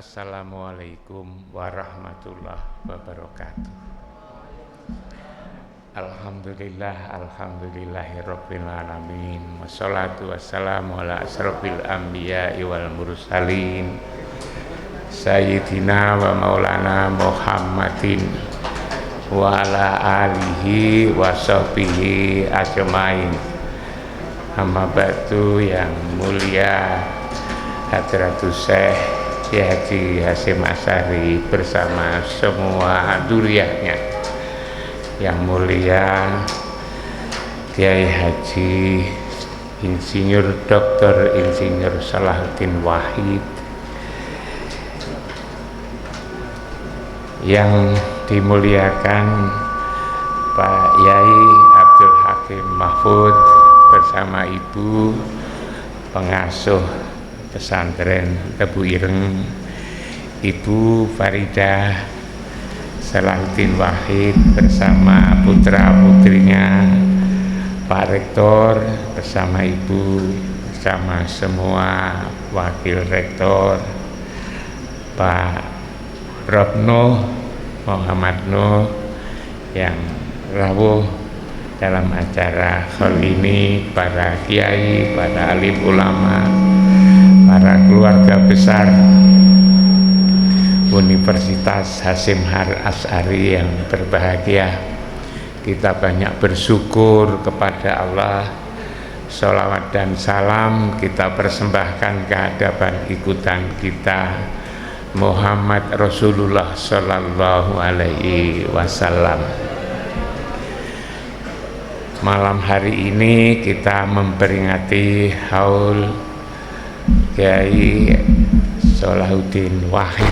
Assalamualaikum warahmatullahi wabarakatuh. Alhamdulillahirabbil alamin. Wassalatu wassalamu ala asrofil anbiya'i wal mursalin Sayyidina wa maulana Muhammadin wa ala alihi wa sahbihi ajmain. Amma ba'du, yang mulia Hadratus Syekh Kiai Haji Hasyim Asy'ari bersama semua duriahnya, yang mulia Kiai Haji Insinyur Dr. Insinyur Salahuddin Wahid, yang dimuliakan Pak Yai Abdul Hakim Mahfud bersama Ibu pengasuh pesantren Tebu Ireng, Ibu Faridah Salahuddin Wahid bersama putra-putrinya, Pak Rektor bersama Ibu, bersama semua wakil rektor, Pak Robno Muhammad Nuh yang rawuh dalam acara kali ini, para kiai, para alim ulama, para keluarga besar Universitas Hasyim Asy'ari yang berbahagia. Kita banyak bersyukur kepada Allah. Sholawat dan salam kita persembahkan ke hadapan ikutan kita Muhammad Rasulullah Sallallahu Alaihi Wasallam. Malam hari ini kita memperingati haul Kiai Salahuddin Wahid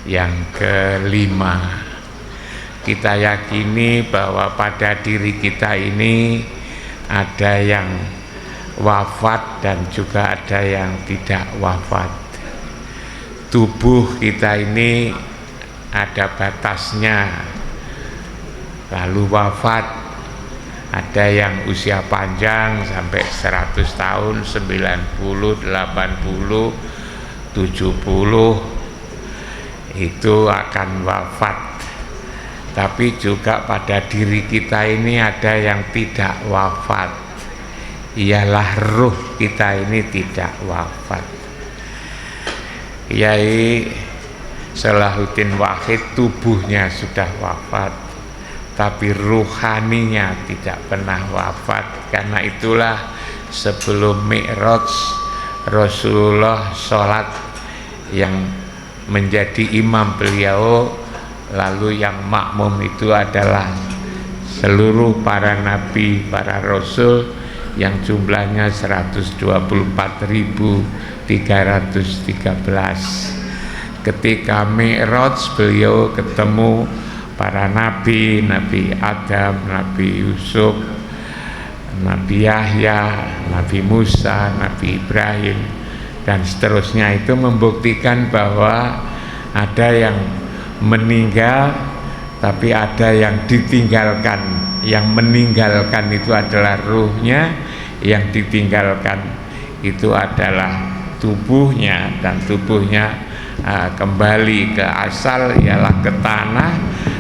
yang kelima. Kita yakini bahwa pada diri kita ini ada yang wafat dan juga ada yang tidak wafat. Tubuh kita ini ada batasnya, lalu wafat. Ada yang usia panjang sampai 100 tahun, 90, 80, 70 itu akan wafat. Tapi juga pada diri kita ini ada yang tidak wafat, ialah ruh kita ini tidak wafat. Kiai Salahuddin Wahid tubuhnya sudah wafat, tapi ruhaninya tidak pernah wafat. Karena itulah sebelum Mi'raj Rasulullah sholat, yang menjadi imam beliau, lalu yang makmum itu adalah seluruh para nabi, para rasul yang jumlahnya 124.313. Ketika Mi'raj beliau ketemu para nabi, Nabi Adam, Nabi Yusuf, Nabi Yahya, Nabi Musa, Nabi Ibrahim, dan seterusnya. Itu membuktikan bahwa ada yang meninggal, tapi ada yang ditinggalkan. Yang meninggalkan itu adalah ruhnya, yang ditinggalkan itu adalah tubuhnya, dan tubuhnya kembali ke asal, ialah ke tanah.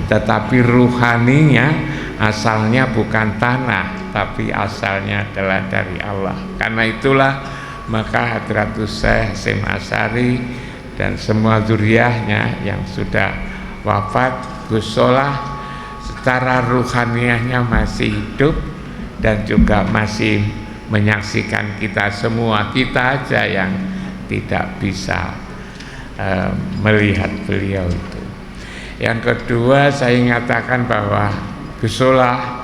Tetapi ruhaninya asalnya bukan tanah, tapi asalnya adalah dari Allah. Karena itulah maka Hadratus Syekh Hasyim Asy'ari dan semua dzurriyyahnya yang sudah wafat, Gus Solah, secara ruhaniyahnya masih hidup dan juga masih menyaksikan kita semua. Kita aja yang tidak bisa melihat beliau itu. Yang kedua, saya ingatakan bahwa Gus Solah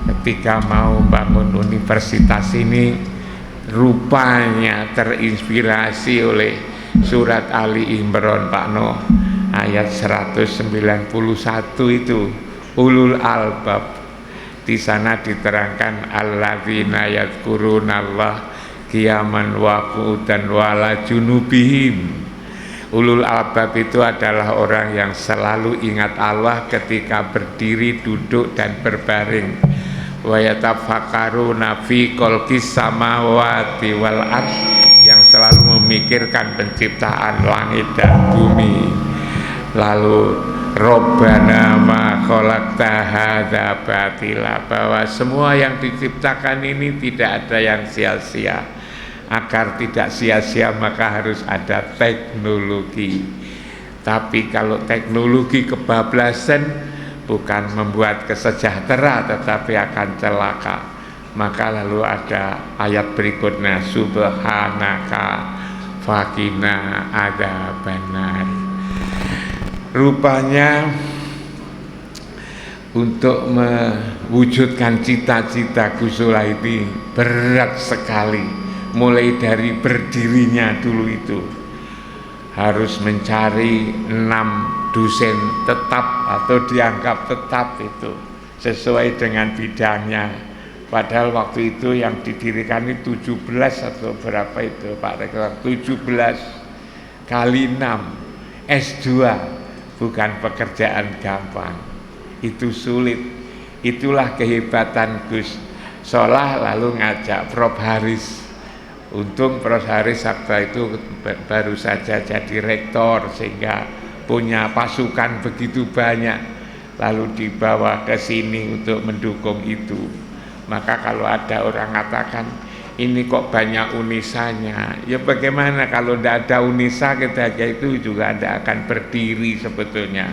ketika mau bangun universitas ini rupanya terinspirasi oleh surat Ali Imran Pak Noh ayat 191 itu, ulul albab. Di sana diterangkan alladzina yadhkurunallah qiyaman wa qu'udan wa ala junubihim. Ulul albab itu adalah orang yang selalu ingat Allah ketika berdiri, duduk, dan berbaring. Wa yatafakkaruna fi khalqis samawati wal ardh, yang selalu memikirkan penciptaan langit dan bumi, lalu Robbana ma khalaqta hadza batila, bahwa semua yang diciptakan ini tidak ada yang sia-sia. Agar tidak sia-sia maka harus ada teknologi. Tapi kalau teknologi kebablasan, bukan membuat kesejahtera tetapi akan celaka. Maka lalu ada ayat berikutnya, subhanaka faqina adzabannar. Rupanya untuk mewujudkan cita-cita Gus Solah ini berat sekali. Mulai dari berdirinya dulu itu harus mencari 6 dosen tetap atau dianggap tetap itu sesuai dengan bidangnya. Padahal waktu itu yang didirikan itu 17 atau berapa itu Pak Rektor, 17 kali 6 S2, bukan pekerjaan gampang, itu sulit. Itulah kehebatan Gus Solah. Lalu ngajak Prof Haris. Untung Prof Haris waktu itu baru saja jadi rektor sehingga punya pasukan begitu banyak, lalu dibawa ke sini untuk mendukung itu. Maka kalau ada orang katakan ini kok banyak unisanya, ya bagaimana kalau tidak ada unisa, ketika itu juga tidak akan berdiri sebetulnya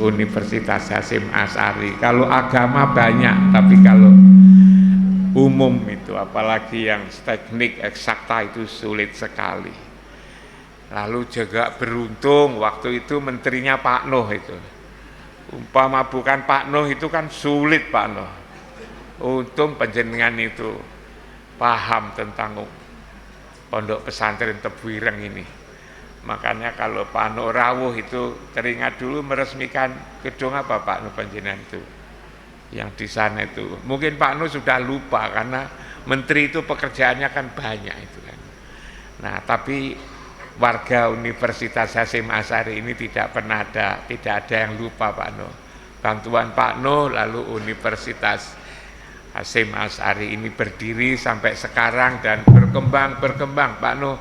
Universitas Hasyim Asy'ari. Kalau agama banyak, tapi kalau umum itu apalagi yang teknik eksakta itu sulit sekali. Lalu juga beruntung waktu itu menterinya Pak Nuh itu. Umpama bukan Pak Nuh itu kan sulit Pak Nuh. Untung panjenengan itu paham tentang pondok pesantren Tebuireng ini. Makanya kalau Pak Nuh rawuh itu teringat dulu meresmikan gedung apa Pak Nuh panjenengan itu yang di sana itu. Mungkin Pak Nuh sudah lupa karena menteri itu pekerjaannya kan banyak itu kan. Nah, tapi warga Universitas Hasyim Asy'ari ini tidak ada yang lupa Pak Nuh. Bantuan Pak Nuh lalu Universitas Hasyim Asy'ari ini berdiri sampai sekarang dan berkembang Pak Nuh.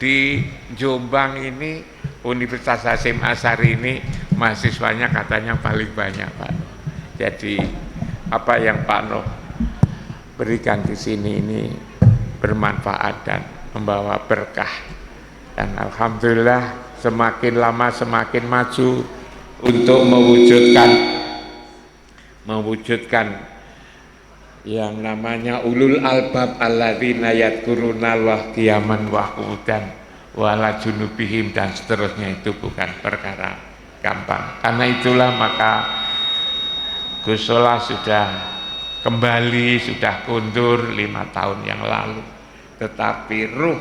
Di Jombang ini Universitas Hasyim Asy'ari ini mahasiswanya katanya paling banyak Pak Nuh. Jadi apa yang Pak Nuh berikan di sini ini bermanfaat dan membawa berkah. Dan alhamdulillah semakin lama semakin maju untuk mewujudkan yang namanya ulul albab alladzina yadhkurunallah qiyaman wa qu'udan wa ala junubihim dan seterusnya. Itu bukan perkara gampang. Karena itulah maka Gus Solah sudah kembali, sudah kundur 5 tahun yang lalu. Tetapi ruh,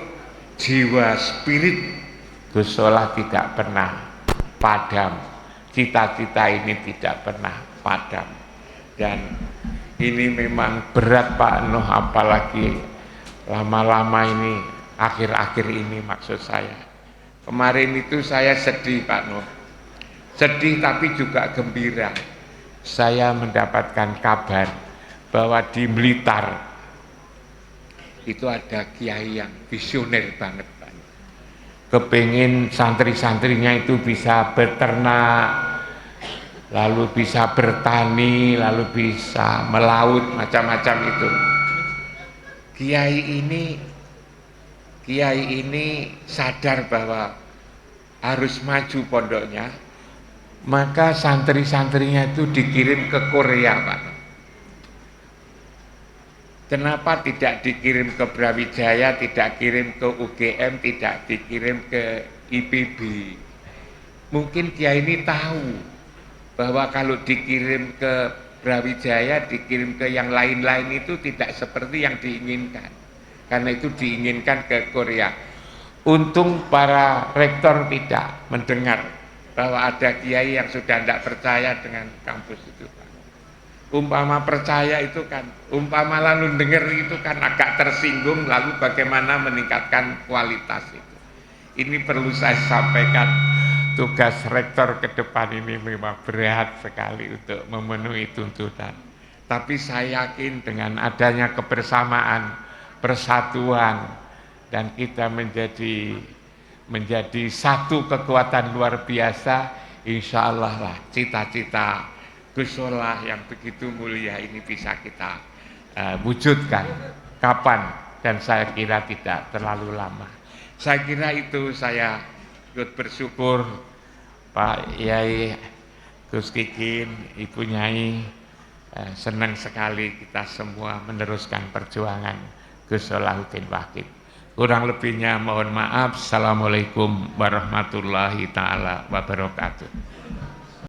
jiwa, spirit Gus Solah tidak pernah padam. Cita-cita ini tidak pernah padam. Dan ini memang berat Pak Nuh, apalagi lama-lama ini, akhir-akhir ini maksud saya. Kemarin itu saya sedih Pak Nuh. Sedih tapi juga gembira. Saya mendapatkan kabar bahwa di Blitar itu ada kiai yang visioner banget Pak. Kepingin santri-santrinya itu bisa beternak, lalu bisa bertani, lalu bisa melaut, macam-macam itu. Kiai ini sadar bahwa harus maju pondoknya. Maka santri-santrinya itu dikirim ke Korea Pak. Kenapa tidak dikirim ke Brawijaya, tidak kirim ke UGM, tidak dikirim ke IPB? Mungkin kiai ini tahu bahwa kalau dikirim ke Brawijaya, dikirim ke yang lain-lain itu tidak seperti yang diinginkan. Karena itu diinginkan ke Korea. Untung para rektor tidak mendengar bahwa ada kiai yang sudah tidak percaya dengan kampus itu. Umpama percaya itu kan, umpama lalu dengar itu kan agak tersinggung, lalu bagaimana meningkatkan kualitas itu. Ini perlu saya sampaikan, tugas rektor ke depan ini memang berat sekali untuk memenuhi tuntutan. Tapi saya yakin dengan adanya kebersamaan, persatuan, dan kita menjadi satu kekuatan luar biasa, insya Allah lah cita-cita Gus Solah yang begitu mulia ini bisa kita wujudkan. Kapan? Dan saya kira tidak terlalu lama. Saya kira itu, saya ikut bersyukur Pak Yai Gus Kikin, Ibu Nyai, senang sekali kita semua meneruskan perjuangan Gus Solahuddin Wahid. Kurang lebihnya mohon maaf. Assalamualaikum warahmatullahi taala wabarakatuh.